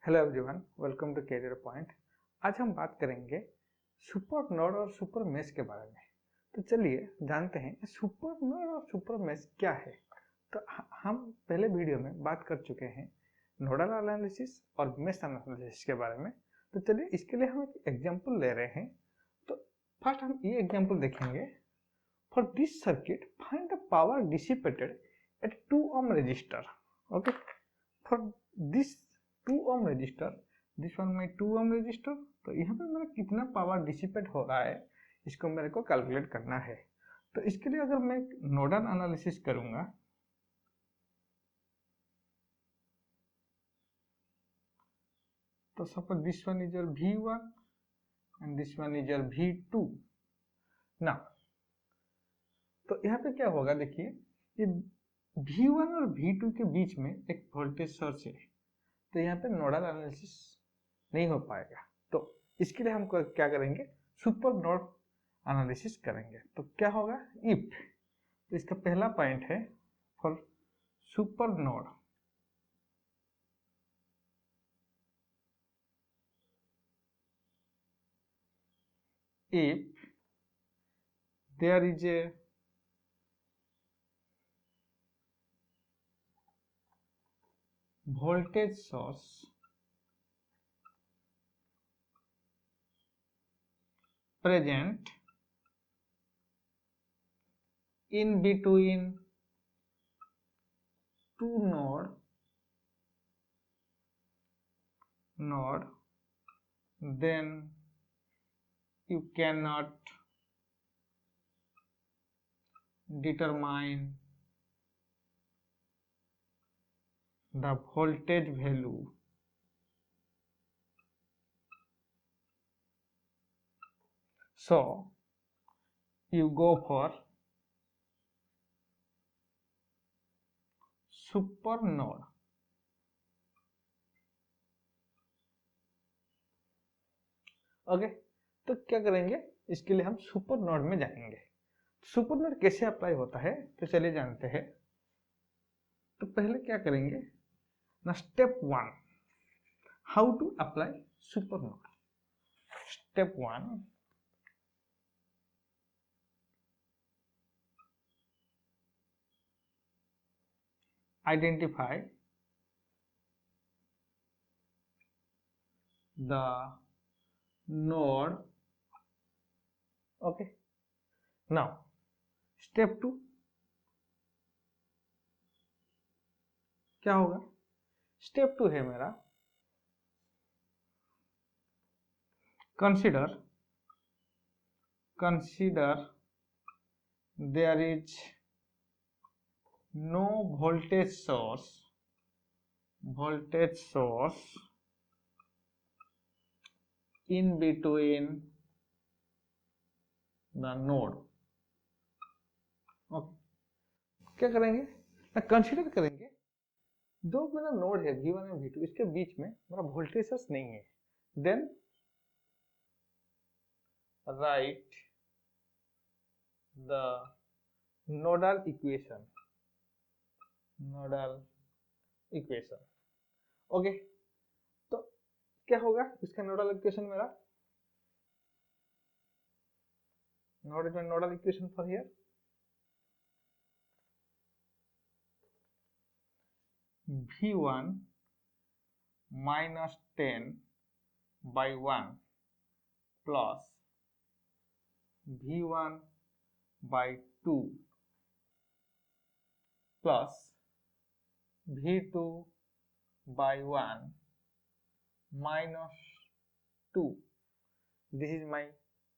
Hello everyone, welcome to Career Point. आज हम बात करेंगे सुपर नोड और सुपर मेश के बारे में। तो चलिए जानते हैं सुपर नोड और सुपर मेश क्या है। तो हम पहले वीडियो में बात कर चुके हैं नोडल एनालिसिस और मेश एनालिसिस के बारे में। तो चलिए इसके लिए हम एक एग्जांपल ले रहे हैं। तो फर्स्ट हम ये एग्जांपल देखेंगे। For this circuit find the power dissipated at 2 ohm resistor। Okay, for this 2 ohm resistor, this one my 2 ohm resistor. तो यहाँ पे मेरा कितना पावर डिसिपेट हो रहा है इसको मेरे को कैलकुलेट करना है। तो इसके लिए अगर मैं नोडल एनालिसिस करूंगा तो suppose this one is your V1 and this one is your V2 ना। तो यहाँ पे क्या होगा, देखिए ये V1 और V2 के बीच में एक वोल्टेज सोर्स है, तो यहाँ पे नोडल एनालिसिस नहीं हो पाएगा। तो इसके लिए हम क्या करेंगे, सुपर नोड एनालिसिस करेंगे। तो क्या होगा, इफ, तो इसका पहला पॉइंट है for super node, if there is a voltage source present in between two node, then you cannot determine the voltage value so you go for super node. Okay, तो क्या करेंगे, इसके लिए हम सुपर नोड में जाएंगे। Super node कैसे apply होता है तो चलिए जानते हैं। तो पहले क्या करेंगे ना, step 1, how to apply super node. Step 1, identify the node। okay, now step 2 क्या होगा, स्टेप 2 है मेरा consider there is no voltage source in between the node। Okay, क्या करेंगे ना, कंसीडर करेंगे दो मेरा नोड है V1 और V2, इसके बीच में मेरा वोल्टेज सोर्स नहीं है। Then write the nodal equation okay. तो क्या होगा इसका नोडल इक्वेशन, मेरा nodal equation for here V1 minus 10 by 1 plus V1 by 2 plus V2 by 1 minus 2. This is my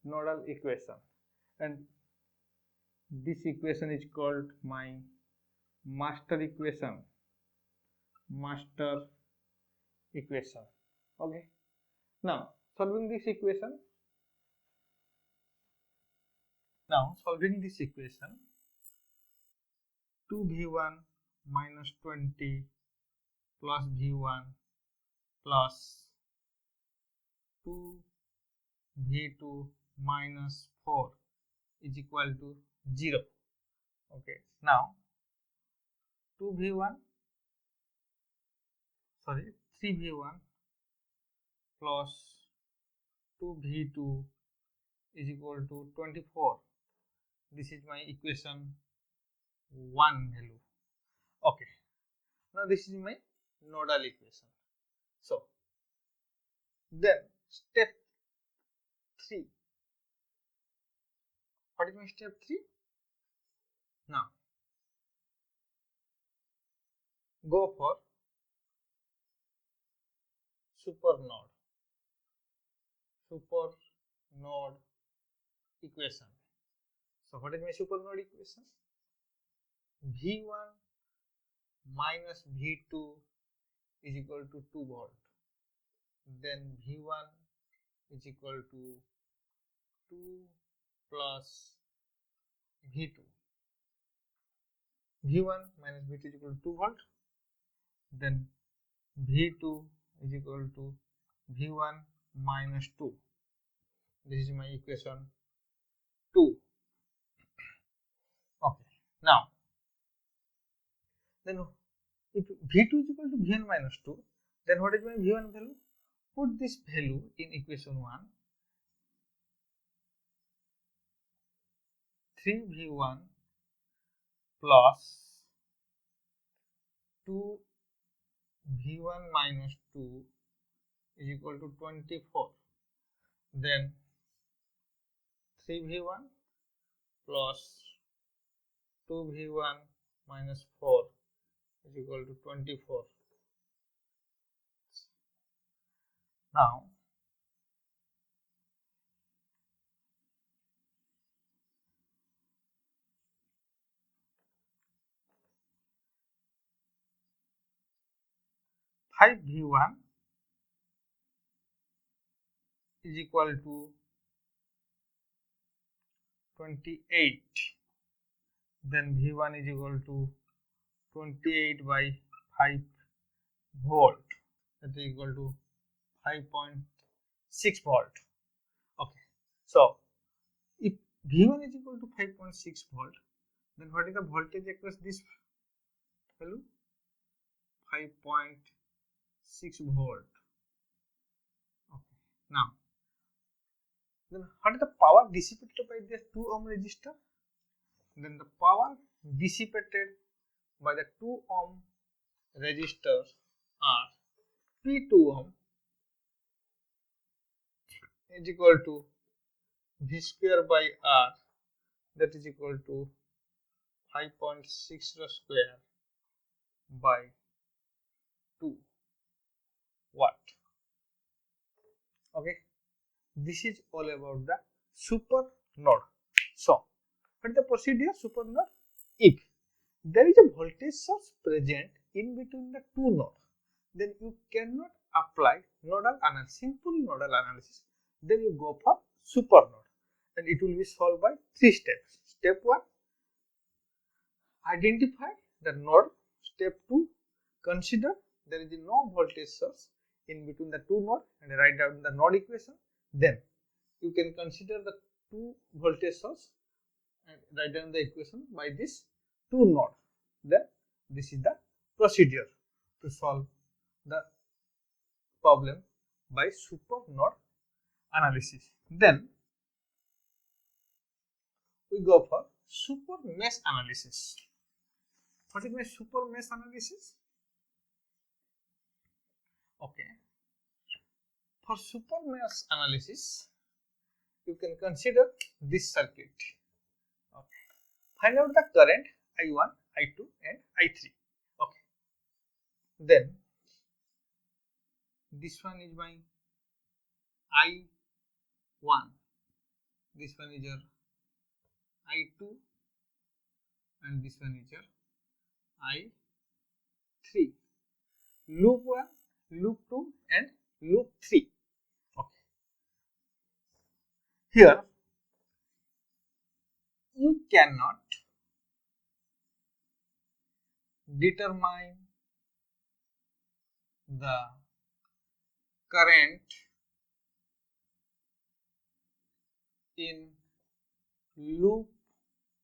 nodal equation, and this equation is called my master equation. Okay, now solving this equation, 2V1 minus 20 plus V1 plus 2V2 minus 4 is equal to 0. Okay, now 3V1 plus 2v2 is equal to 24. This is my equation 1 value. Okay, now this is my nodal equation. So then step 3. What is my step 3? Now go for super node equation. So what is my super node equation? V1 minus V2 is equal to 2 volt. Then V1 is equal to 2 plus V2. V1 minus V2 is equal to 2 volt. Then V2 is equal to V1 minus 2. This is my equation 2. Okay. Now, then if V2 is equal to V1 minus 2, then what is my V1 value? Put this value in equation 1. 3V1 plus 2V1 minus 2 is equal to 24. Then 3V1 plus 2V1 minus 4 is equal to 24. Now, five V1 is equal to 28. Then V1 is equal to 28 by 5 volt, that is equal to 5.6 volt. Okay, so if V1 is equal to 5.6 volt, then what is the voltage across this value? 5.6 volt. Okay, now then what is the power dissipated by this 2 ohm resistor? Then the power dissipated by the 2 ohm resistors are P2 ohm is equal to V square by R, that is equal to 5.6 square by 2 watt. Okay, this is all about the super node. So what is the procedure super node? If there is a voltage source present in between the two nodes, then you cannot apply nodal analysis, simple nodal analysis. Then you go for super node, and it will be solved by 3 steps. Step 1, identify the node. Step 2, consider there is no voltage source in between the two nodes and write down the node equation. Then you can consider the 2 voltage source and write down the equation by this 2 node. Then this is the procedure to solve the problem by super node analysis. Then we go for super mesh analysis. What is my super mesh analysis? Okay, for super mesh analysis, you can consider this circuit. Okay, find out the current I1, I2 and I3. Okay, then this one is my I1, this one is your I2 and this one is your I3. Loop 1, loop 2 and loop 3. Okay, here you cannot determine the current in loop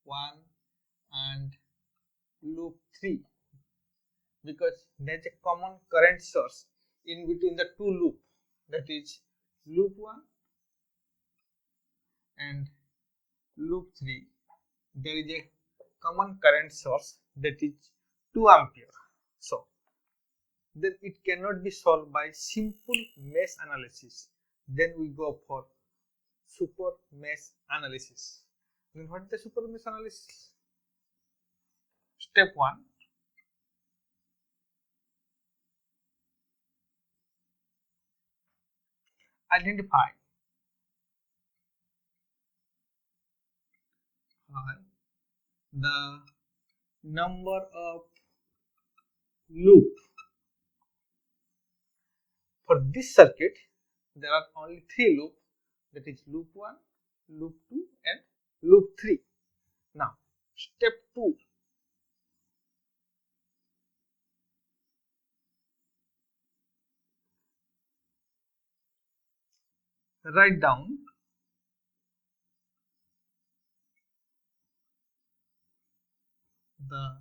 1 and loop 3 because there is a common current source in between the two loops. that is loop 1 and loop 3, there is a common current source that is 2 ampere. So then it cannot be solved by simple mesh analysis. Then we go for super mesh analysis. Then what is the super mesh analysis? Step 1. Identify the number of loop. For this circuit, there are only 3 loops, that is loop 1, loop 2 and loop 3. Now, step 2. Write down the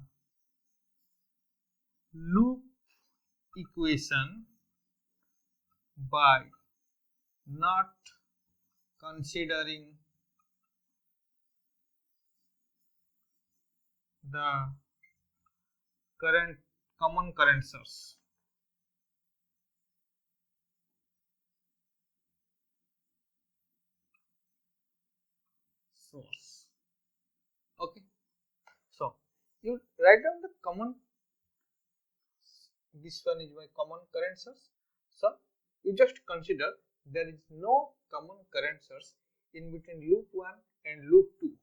loop equation by not considering the common current source. Okay, so you write down the common. This one is my common current source. So you just consider there is no common current source in between loop 1 and loop 2.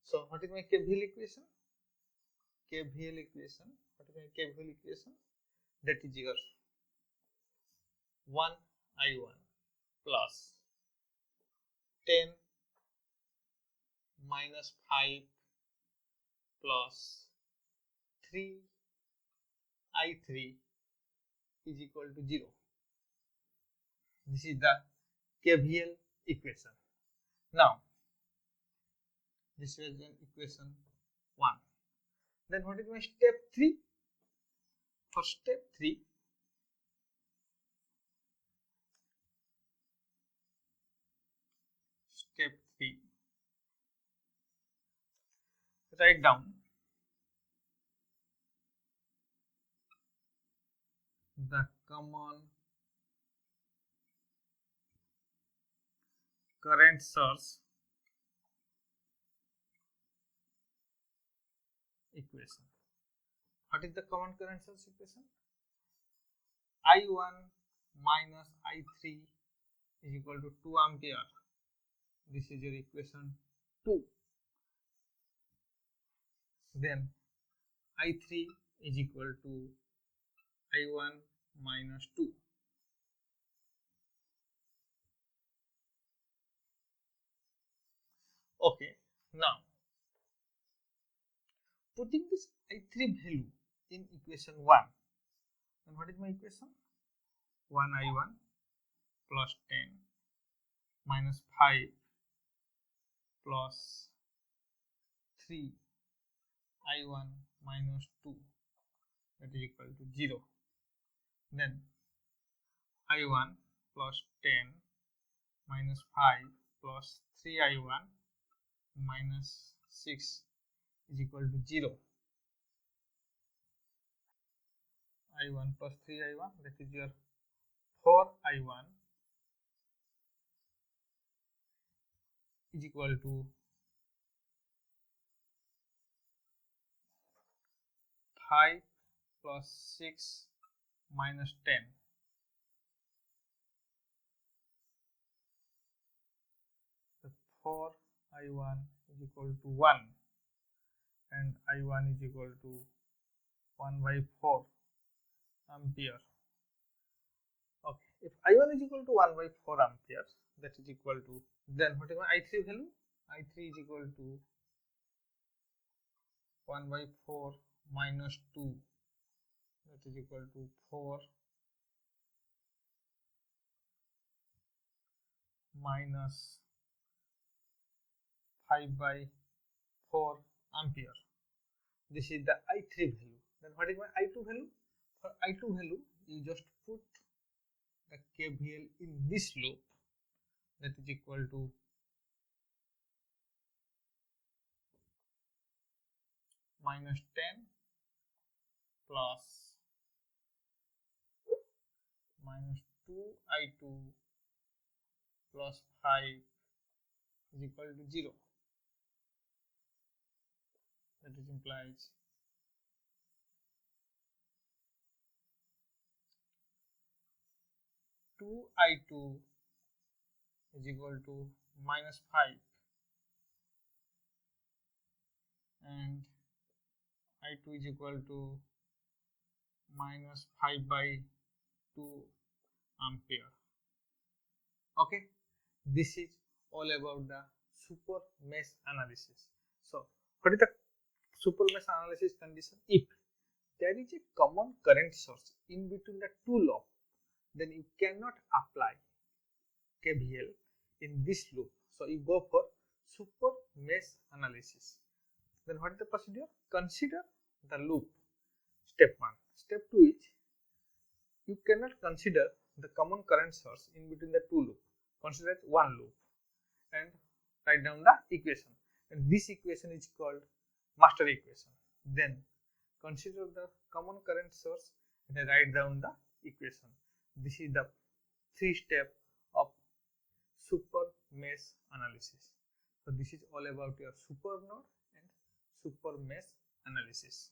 So what is my KVL equation? KVL equation. What is my KVL equation? That is your 1I1 plus 10 minus 5 plus 3I3 is equal to 0. This is the KVL equation. Now, this was an equation 1. Then what is my step 3? For step 3, write down the common current source equation. What is the common current source equation? I1 minus I3 is equal to 2 ampere. This is your equation 2. Then I3 is equal to I1 minus 2. Okay, now putting this I3 value in equation 1, and what is my equation? 1I1 plus 10 minus 5 plus 3I1 minus 2, that is equal to 0. Then I1 plus 10 minus 5 plus 3I1 minus 6 is equal to 0. I1 plus 3I1, that is your 4I1 is equal to 5 plus 6 minus 10. So 4I1 is equal to 1 and I1 is equal to 1 by 4 ampere. Okay, if I1 is equal to 1 by 4 ampere, that is equal to, then what is my I3 value? I3 is equal to 1 by 4 minus 2, that is equal to 4 minus 5 by 4 ampere. This is the I3 value. Then what is my I2 value? For I2 value, you just put the KVL in this loop, that is equal to -10 plus -2i2 plus 5 is equal to 0. That is implies (2i2) is equal to -5 and i2 is equal to -5/2 ampere. Okay, this is all about the super mesh analysis. So what is the super mesh analysis condition? If there is a common current source in between the two loops, then you cannot apply KVL in this loop. So you go for super mesh analysis. Then what is the procedure? Consider the loop. Step 1. Step 2 is you cannot consider the common current source in between the two loops. Consider it one loop and write down the equation. And this equation is called master equation. Then consider the common current source and write down the equation. This is the 3-step of super mesh analysis. So this is all about your super node and super mesh analysis.